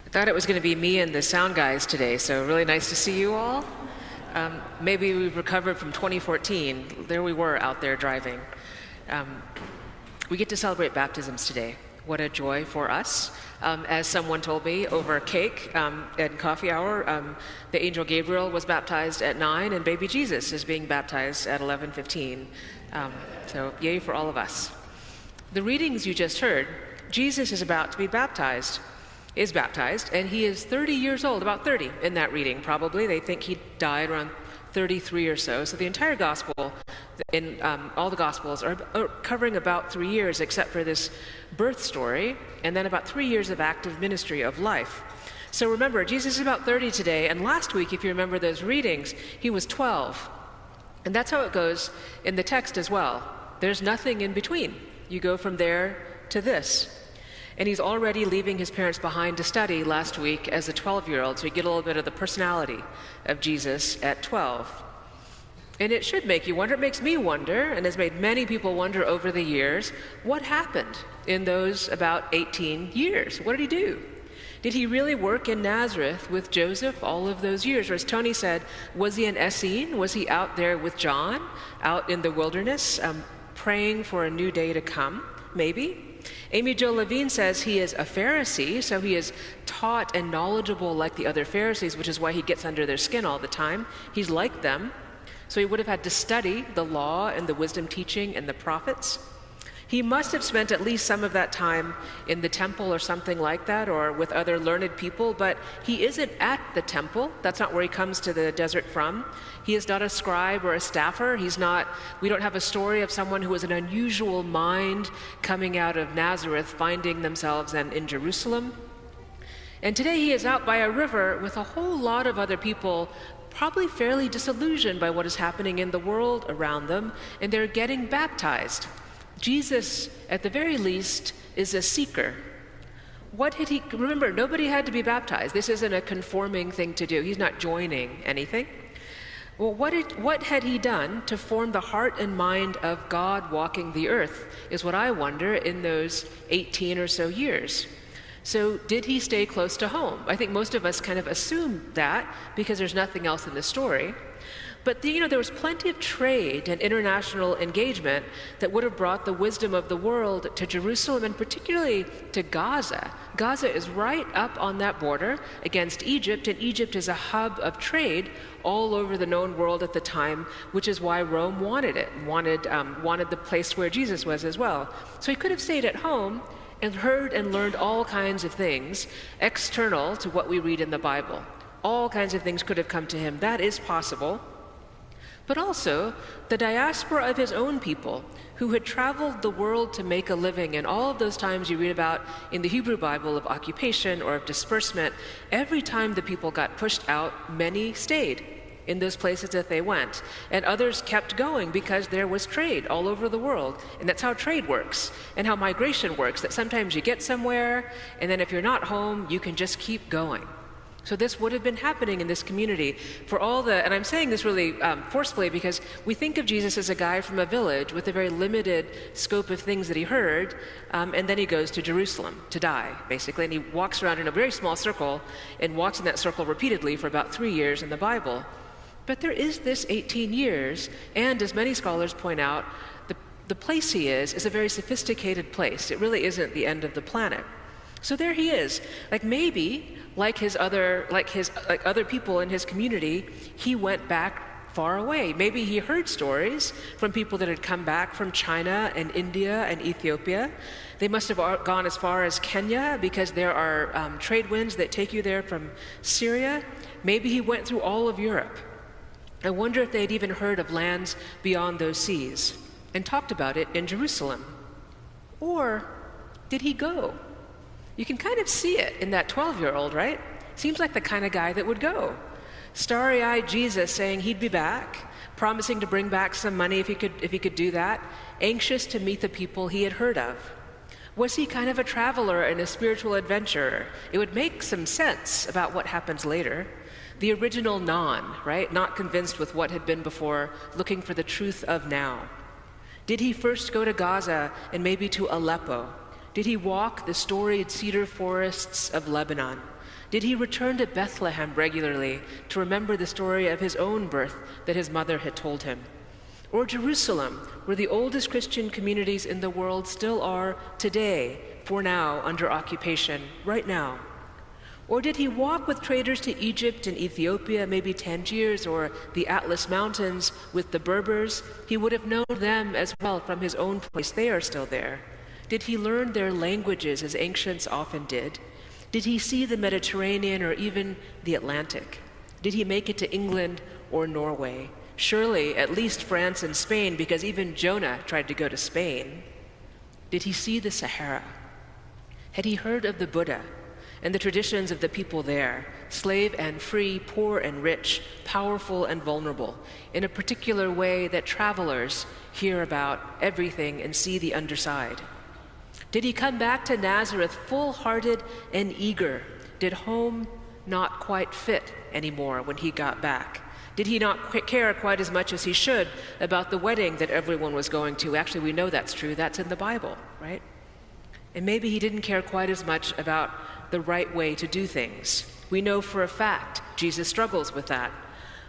I thought it was going to be me and the sound guys today, so really nice to see you all. Maybe we've recovered from 2014. There we were out there driving. We get to celebrate baptisms today. What a joy for us. As someone told me over cake at coffee hour, the angel Gabriel was baptized at 9 and baby Jesus is being baptized at 11:15. So yay for all of us. The readings you just heard, Jesus is about to be baptized, and he is 30 years old, about 30 in that reading probably. They think he died around 33 or so. So the entire gospel, in all the gospels, are covering about 3 years except for this birth story, and then about 3 years of active ministry of life. So remember, Jesus is about 30 today, and last week, if you remember those readings, he was 12. And that's how it goes in the text as well. There's nothing in between. You go from there to this. And he's already leaving his parents behind to study last week as a 12-year-old, so you get a little bit of the personality of Jesus at 12. And it should make you wonder, it makes me wonder, and has made many people wonder over the years, what happened in those about 18 years? What did he do? Did he really work in Nazareth with Joseph all of those years? Or as Tony said, was he an Essene? Was he out there with John, out in the wilderness, praying for a new day to come? Maybe. Amy Jo Levine says he is a Pharisee, so he is taught and knowledgeable like the other Pharisees, which is why he gets under their skin all the time. He's like them. So he would have had to study the law and the wisdom teaching and the prophets. He must have spent at least some of that time in the temple or something like that, or with other learned people, but he isn't at the temple. That's not where he comes to the desert from. He is not a scribe or a staffer. We don't have a story of someone who was an unusual mind coming out of Nazareth, finding themselves then in Jerusalem. And today he is out by a river with a whole lot of other people, probably fairly disillusioned by what is happening in the world around them, and they're getting baptized. Jesus, at the very least, is a seeker. Remember, nobody had to be baptized. This isn't a conforming thing to do. He's not joining anything. Well, what had he done to form the heart and mind of God walking the earth is what I wonder in those 18 or so years. So did he stay close to home? I think most of us kind of assume that because there's nothing else in the story. But there was plenty of trade and international engagement that would have brought the wisdom of the world to Jerusalem, and particularly to Gaza. Gaza is right up on that border against Egypt, and Egypt is a hub of trade all over the known world at the time, which is why Rome wanted it, wanted the place where Jesus was as well. So he could have stayed at home and heard and learned all kinds of things external to what we read in the Bible. All kinds of things could have come to him. That is possible. But also the diaspora of his own people who had traveled the world to make a living. And all of those times you read about in the Hebrew Bible of occupation or of disbursement, every time the people got pushed out, many stayed in those places that they went. And others kept going because there was trade all over the world. And that's how trade works and how migration works, that sometimes you get somewhere, and then if you're not home, you can just keep going. So this would have been happening in this community for and I'm saying this really forcefully because we think of Jesus as a guy from a village with a very limited scope of things that he heard, and then he goes to Jerusalem to die, basically, and he walks around in a very small circle and walks in that circle repeatedly for about 3 years in the Bible. But there is this 18 years, and as many scholars point out, the place he is a very sophisticated place. It really isn't the end of the planet. So there he is. Like other people in his community, he went back far away. Maybe he heard stories from people that had come back from China and India and Ethiopia. They must have gone as far as Kenya because there are trade winds that take you there from Syria. Maybe he went through all of Europe. I wonder if they'd even heard of lands beyond those seas and talked about it in Jerusalem. Or did he go? You can kind of see it in that 12-year-old, right? Seems like the kind of guy that would go. Starry-eyed Jesus saying he'd be back, promising to bring back some money if he could do that, anxious to meet the people he had heard of. Was he kind of a traveler and a spiritual adventurer? It would make some sense about what happens later. The original non, right? Not convinced with what had been before, looking for the truth of now. Did he first go to Gaza and maybe to Aleppo? Did he walk the storied cedar forests of Lebanon? Did he return to Bethlehem regularly to remember the story of his own birth that his mother had told him? Or Jerusalem, where the oldest Christian communities in the world still are today, for now, under occupation, right now? Or did he walk with traders to Egypt and Ethiopia, maybe Tangiers or the Atlas Mountains with the Berbers? He would have known them as well from his own place. They are still there. Did he learn their languages as ancients often did? Did he see the Mediterranean or even the Atlantic? Did he make it to England or Norway? Surely at least France and Spain, because even Jonah tried to go to Spain. Did he see the Sahara? Had he heard of the Buddha and the traditions of the people there, slave and free, poor and rich, powerful and vulnerable, in a particular way that travelers hear about everything and see the underside? Did he come back to Nazareth full-hearted and eager? Did home not quite fit anymore when he got back? Did he not care quite as much as he should about the wedding that everyone was going to? Actually, we know that's true. That's in the Bible, right? And maybe he didn't care quite as much about the right way to do things. We know for a fact Jesus struggles with that.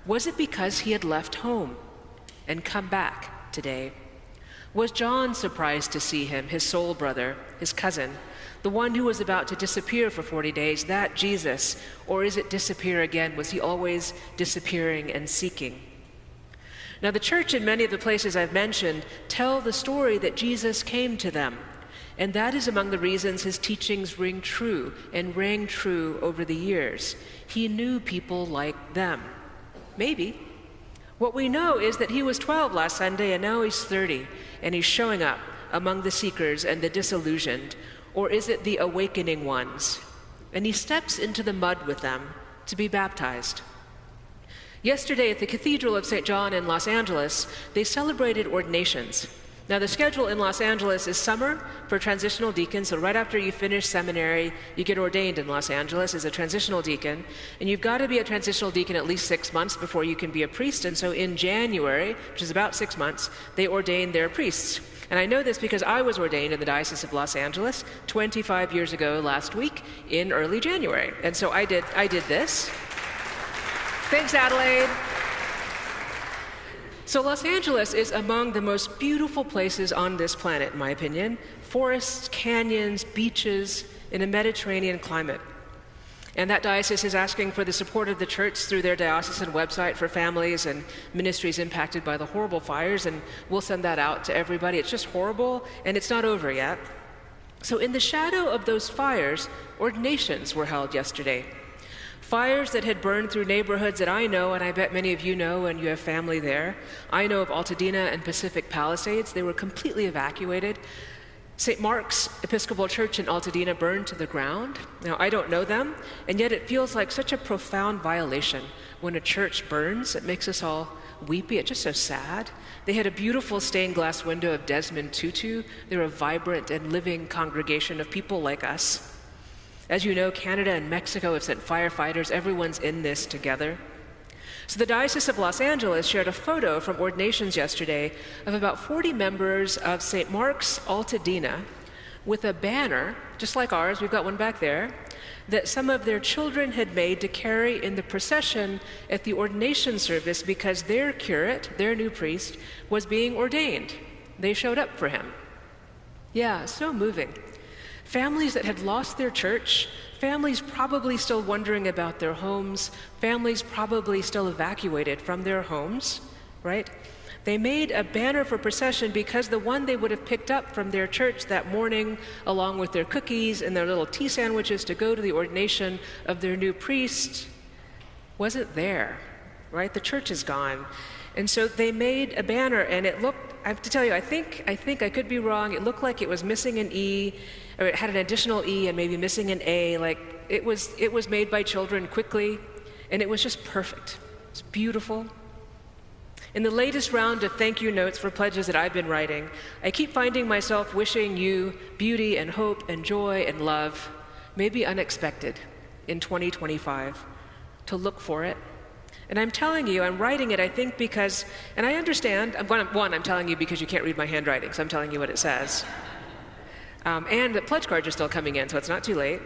Was it because he had left home and come back today? Was John surprised to see him, his soul brother, his cousin, the one who was about to disappear for 40 days, that Jesus? Or is it disappear again? Was he always disappearing and seeking? Now, the church in many of the places I've mentioned tell the story that Jesus came to them. And that is among the reasons his teachings ring true and rang true over the years. He knew people like them. Maybe. What we know is that he was 12 last Sunday and now he's 30, and he's showing up among the seekers and the disillusioned. Or is it the awakening ones? And he steps into the mud with them to be baptized. Yesterday at the Cathedral of St. John in Los Angeles, they celebrated ordinations. Now, the schedule in Los Angeles is summer for transitional deacons, so right after you finish seminary, you get ordained in Los Angeles as a transitional deacon, and you've got to be a transitional deacon at least 6 months before you can be a priest, and so in January, which is about 6 months, they ordain their priests. And I know this because I was ordained in the Diocese of Los Angeles 25 years ago last week in early January, and so I did this. Thanks, Adelaide. So Los Angeles is among the most beautiful places on this planet, in my opinion. Forests, canyons, beaches, in a Mediterranean climate. And that diocese is asking for the support of the church through their diocesan website for families and ministries impacted by the horrible fires, and we'll send that out to everybody. It's just horrible, and it's not over yet. So in the shadow of those fires, ordinations were held yesterday. Fires that had burned through neighborhoods that I know, and I bet many of you know, and you have family there. I know of Altadena and Pacific Palisades. They were completely evacuated. St. Mark's Episcopal Church in Altadena burned to the ground. Now, I don't know them, and yet it feels like such a profound violation when a church burns. It makes us all weepy. It's just so sad. They had a beautiful stained glass window of Desmond Tutu. They're a vibrant and living congregation of people like us. As you know, Canada and Mexico have sent firefighters. Everyone's in this together. So the Diocese of Los Angeles shared a photo from ordinations yesterday of about 40 members of St. Mark's Altadena with a banner, just like ours, we've got one back there, that some of their children had made to carry in the procession at the ordination service because their curate, their new priest, was being ordained. They showed up for him. Yeah, so moving. Families that had lost their church, families probably still wondering about their homes, families probably still evacuated from their homes, right? They made a banner for procession because the one they would have picked up from their church that morning, along with their cookies and their little tea sandwiches to go to the ordination of their new priest, wasn't there, right? The church is gone. And so they made a banner, and it looked, I have to tell you, I think I could be wrong, it looked like it was missing an E, or it had an additional E and maybe missing an A. Like it was made by children quickly, and it was just perfect. It's beautiful. In the latest round of thank you notes for pledges that I've been writing, I keep finding myself wishing you beauty and hope and joy and love, maybe unexpected, in 2025, to look for it. And I'm telling you, I'm writing it, I think, because, and I understand, I'm telling you because you can't read my handwriting, so I'm telling you what it says. And the pledge cards are still coming in, so it's not too late.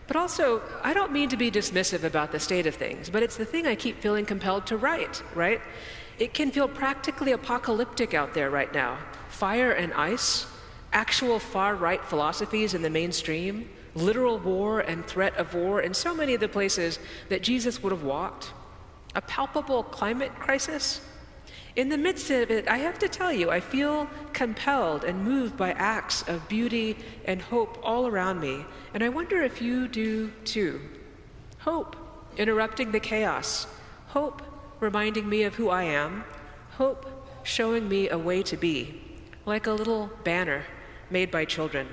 But also, I don't mean to be dismissive about the state of things, but it's the thing I keep feeling compelled to write, right? It can feel practically apocalyptic out there right now. Fire and ice, actual far-right philosophies in the mainstream, literal war and threat of war in so many of the places that Jesus would have walked, a palpable climate crisis. In the midst of it, I have to tell you, I feel compelled and moved by acts of beauty and hope all around me, and I wonder if you do too. Hope, interrupting the chaos. Hope, reminding me of who I am. Hope, showing me a way to be, like a little banner made by children.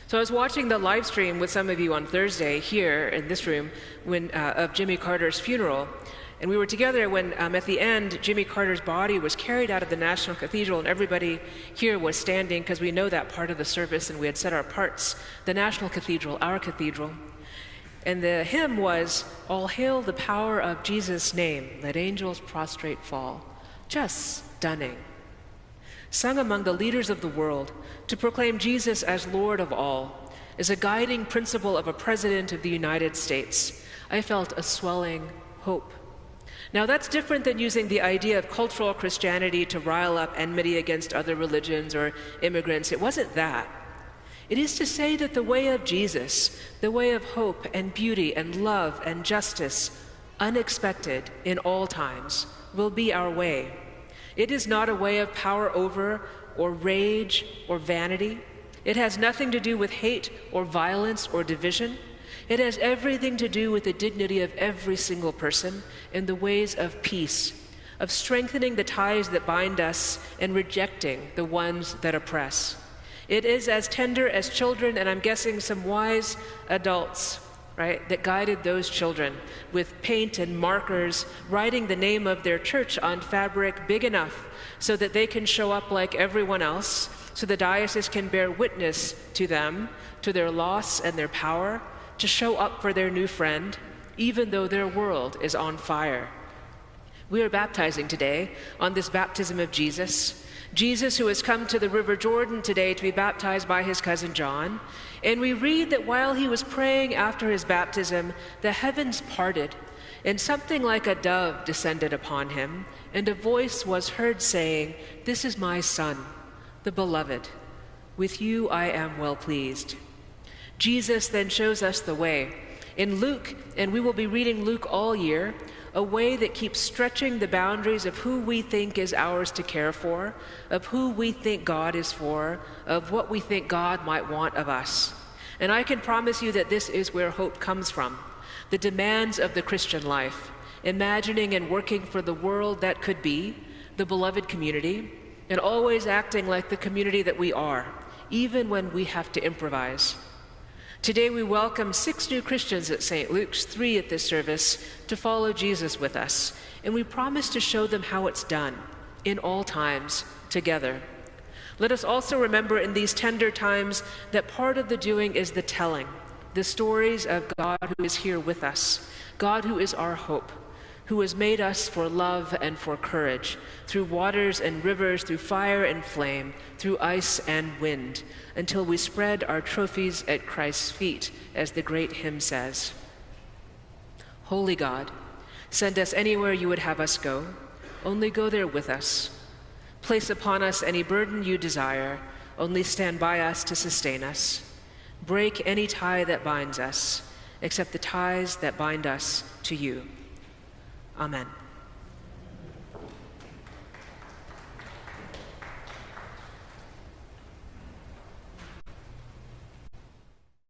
So I was watching the live stream with some of you on Thursday here in this room of Jimmy Carter's funeral. And we were together when, at the end, Jimmy Carter's body was carried out of the National Cathedral, and everybody here was standing because we know that part of the service, and we had set our parts. The National Cathedral, our cathedral. And the hymn was, "All hail the power of Jesus' name, let angels prostrate fall." Just stunning. Sung among the leaders of the world to proclaim Jesus as Lord of all, is a guiding principle of a president of the United States. I felt a swelling hope. Now that's different than using the idea of cultural Christianity to rile up enmity against other religions or immigrants. It wasn't that. It is to say that the way of Jesus, the way of hope and beauty and love and justice, unexpected in all times, will be our way. It is not a way of power over or rage or vanity. It has nothing to do with hate or violence or division. It has everything to do with the dignity of every single person in the ways of peace, of strengthening the ties that bind us and rejecting the ones that oppress. It is as tender as children, and I'm guessing some wise adults, right, that guided those children with paint and markers, writing the name of their church on fabric big enough so that they can show up like everyone else, so the diocese can bear witness to them, to their loss and their power, to show up for their new friend, even though their world is on fire. We are baptizing today on this baptism of Jesus. Jesus, who has come to the River Jordan today to be baptized by his cousin John. And we read that while he was praying after his baptism, the heavens parted, and something like a dove descended upon him, and a voice was heard saying, "This is my Son, the beloved. With you I am well pleased." Jesus then shows us the way. In Luke, and we will be reading Luke all year, a way that keeps stretching the boundaries of who we think is ours to care for, of who we think God is for, of what we think God might want of us. And I can promise you that this is where hope comes from, the demands of the Christian life, imagining and working for the world that could be, the beloved community, and always acting like the community that we are, even when we have to improvise. Today we welcome 6 new Christians at St. Luke's, 3 at this service, to follow Jesus with us. And we promise to show them how it's done, in all times, together. Let us also remember in these tender times that part of the doing is the telling, the stories of God who is here with us, God who is our hope, who has made us for love and for courage, through waters and rivers, through fire and flame, through ice and wind, until we spread our trophies at Christ's feet, as the great hymn says. Holy God, send us anywhere you would have us go, only go there with us. Place upon us any burden you desire, only stand by us to sustain us. Break any tie that binds us, except the ties that bind us to you. Amen.